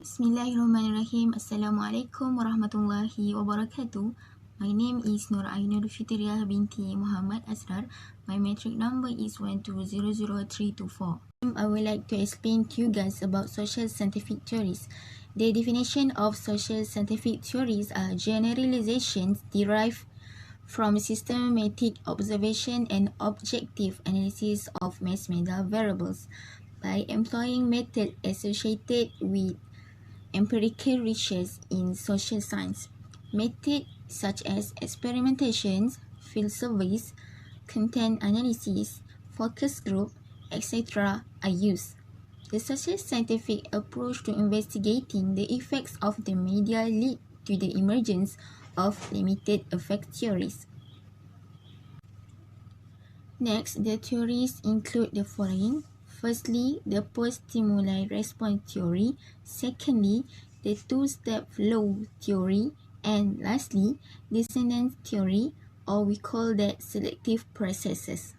Bismillahirrahmanirrahim. Assalamualaikum warahmatullahi wabarakatuh. My name is Ainul Fitriyah Binti Muhammad Asrar. My metric number is 1200324. I would like to explain to you guys about social scientific theories. The definition of social scientific theories are generalizations derived from systematic observation and objective analysis of mass media variables by employing methods associated with empirical research in social science. Methods such as experimentations, field surveys, content analysis, focus group, etc. are used. The social scientific approach to investigating the effects of the media lead to the emergence of limited effect theories. Next, the theories include the following. Firstly, the post-stimuli response theory. Secondly, the two-step flow theory. And lastly, dissonance theory, or we call that selective processes.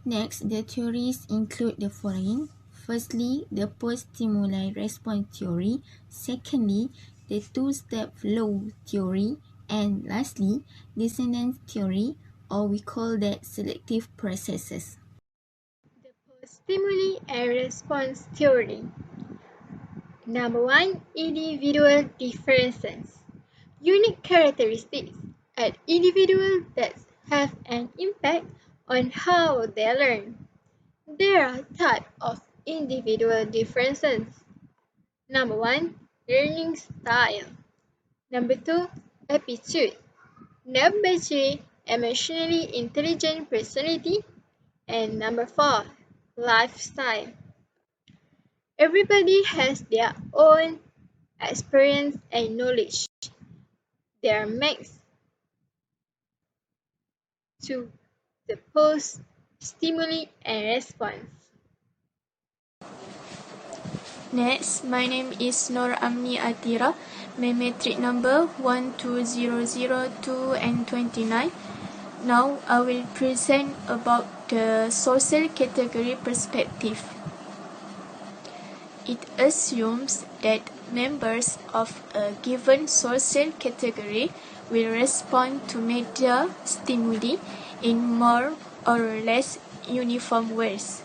Next, the theories include the following. Firstly, the post-stimuli response theory. Secondly, the two-step flow theory. And lastly, dissonance theory, or we call that selective processes. The post-stimuli and response theory. Number 1. Individual differences. Unique characteristics at individuals that have an impact on how they learn. There are types of individual differences. Number 1. Learning style. Number 2. Aptitude. Number 3. Emotionally intelligent personality. And number 4. Lifestyle. Everybody has their own experience and knowledge. They are mixed to the post-stimuli and response. Next, my name is Amni Athirah. My metric number 12002 and 29. Now I will present about the social category perspective. It assumes that members of a given social category will respond to media stimuli in more or less uniform ways.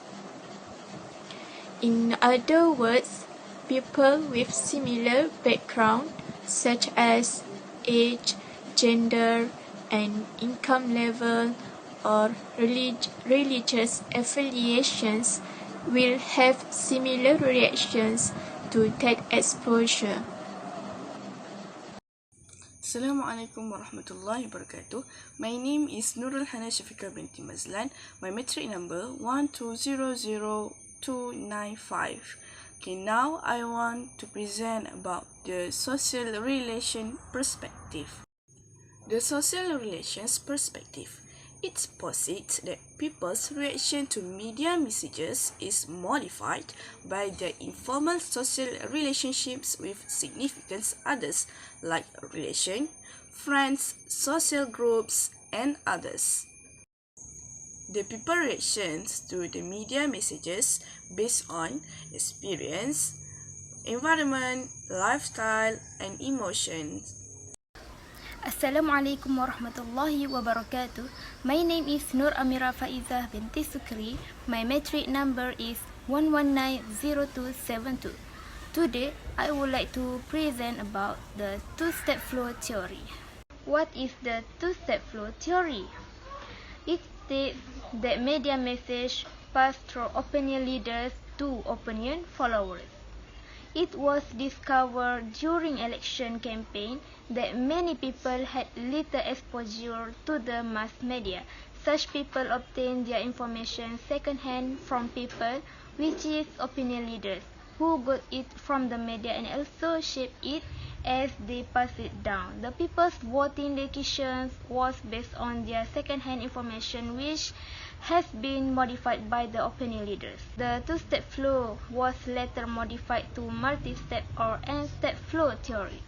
In other words, people with similar background, such as age, gender, and income level, or religious affiliations, will have similar reactions to that exposure. Assalamualaikum warahmatullahi wabarakatuh. My name is Nurul Hana Syafiqah Binti Mazlan. My metric number 1200295. Okay, now I want to present about the social relation perspective. The social relations perspective. It posits that people's reaction to media messages is modified by their informal social relationships with significant others, like relation, friends, social groups, and others. The people's reactions to the media messages based on experience, environment, lifestyle, and emotions. Assalamualaikum warahmatullahi wabarakatuh. My name is Amira Faezah Binti Sukeri. My metric number is 1190272. Today, I would like to present about the two-step flow theory. What is the two-step flow theory? It states that media message pass through opinion leaders to opinion followers. It was discovered during election campaign that many people had little exposure to the mass media. Such people obtain their information second-hand from people, which is opinion leaders, who got it from the media and also shape it as they pass it down. The people's voting decisions was based on their second-hand information, which has been modified by the opinion leaders. The two-step flow was later modified to multi-step or n-step flow theory,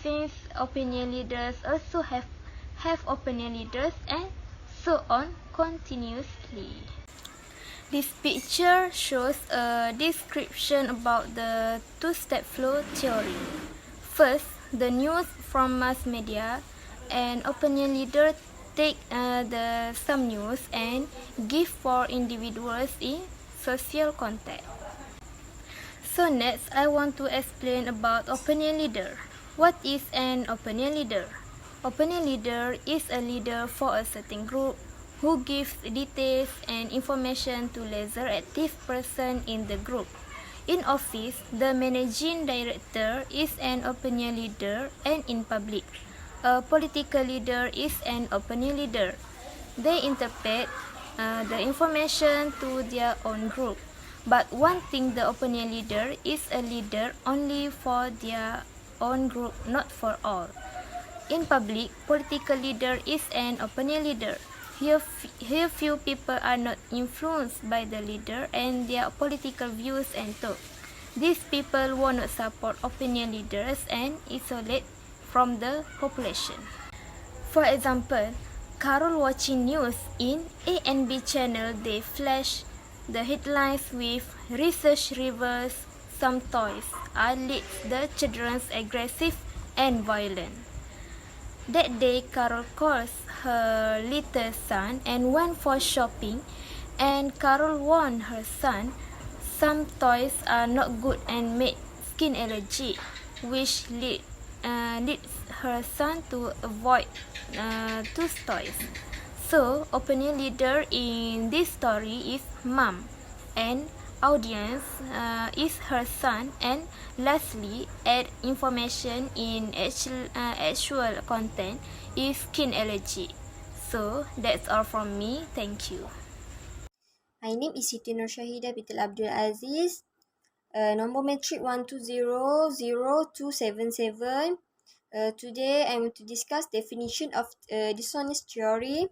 since opinion leaders also have opinion leaders and so on continuously. This picture shows a description about the two-step flow theory. First, the news from mass media and opinion leader take some news and give for individuals in social context. So next, I want to explain about opinion leader. What is an opinion leader? Opinion leader is a leader for a certain group who gives details and information to lesser active person in the group. In office, the managing director is an opinion leader, and in public, a political leader is an opinion leader. They interpret the information to their own group. But one thing, the opinion leader is a leader only for their own group, not for all. In public, political leader is an opinion leader. Here few people are not influenced by the leader and their political views and thoughts. These people will not support opinion leaders and isolate from the population. For example, Carol watching news in A and B channel, they flash the headlines with research reverse some toys are lead the children's aggressive and violent. That day, Carol calls her little son and went for shopping, and Carol warned her son some toys are not good and make skin allergy, which leads her son to avoid those toys. So, opinion leader in this story is mom, and audience is her son, and lastly, add information in actual content is skin allergy. So, that's all from me. Thank you. My name is Siti Nursyahidah Binti Abdul Aziz. Number matric 1200277. Today I want to discuss definition of dishonest theory.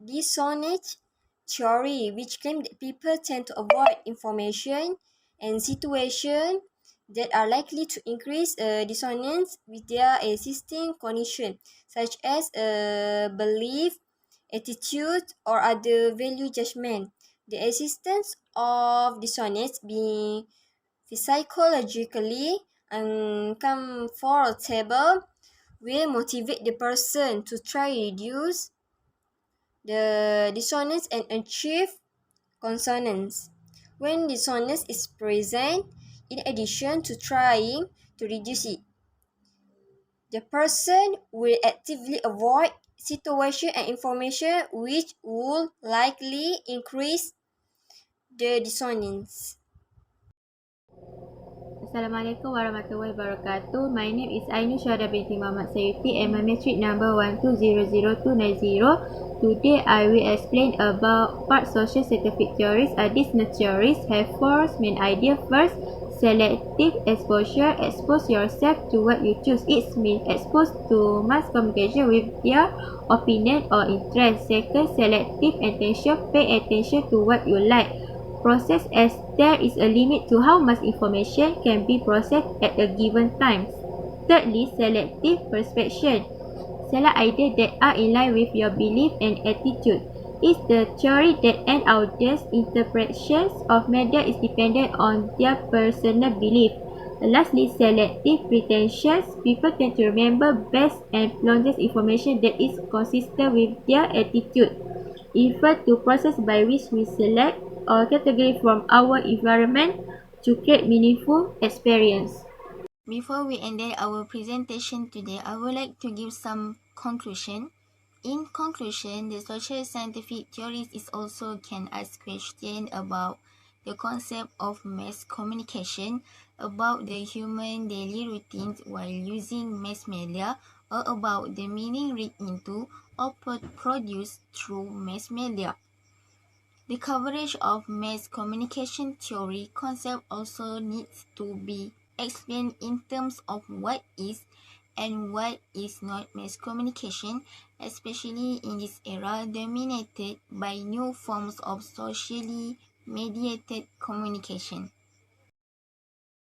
Dishonest theory, which claim that people tend to avoid information and situations that are likely to increase dissonance with their existing condition, such as belief, attitude, or other value judgment. The existence of dissonance being psychologically uncomfortable will motivate the person to try reduce the dissonance and achieve consonance. When dissonance is present, in addition to trying to reduce it, the person will actively avoid situation and information which would likely increase the dissonance. Assalamualaikum warahmatullahi wabarakatuh. My name is Ainul Binti Sayuti and my matric number 1200290. Today I will explain about part social scientific theories. These theories have four main ideas. First, selective exposure. Expose yourself to what you choose. It means exposed to mass communication with their opinion or interest. Second, selective attention. Pay attention to what you like. Process, as there is a limit to how much information can be processed at a given time. Thirdly, selective perception. Select ideas that are in line with your belief and attitude. It's the theory that an audience's interpretations of media is dependent on their personal belief. Lastly, selective retention. People tend to remember best and longest information that is consistent with their attitude. Refer to process by which we select or category from our environment to create meaningful experience. Before we end our presentation today, I would like to give some conclusion. In conclusion, the social scientific theories is also can ask questions about the concept of mass communication, about the human daily routines while using mass media, or about the meaning read into or produced through mass media. The coverage of mass communication theory concept also needs to be explained in terms of what is and what is not mass communication, especially in this era dominated by new forms of socially mediated communication.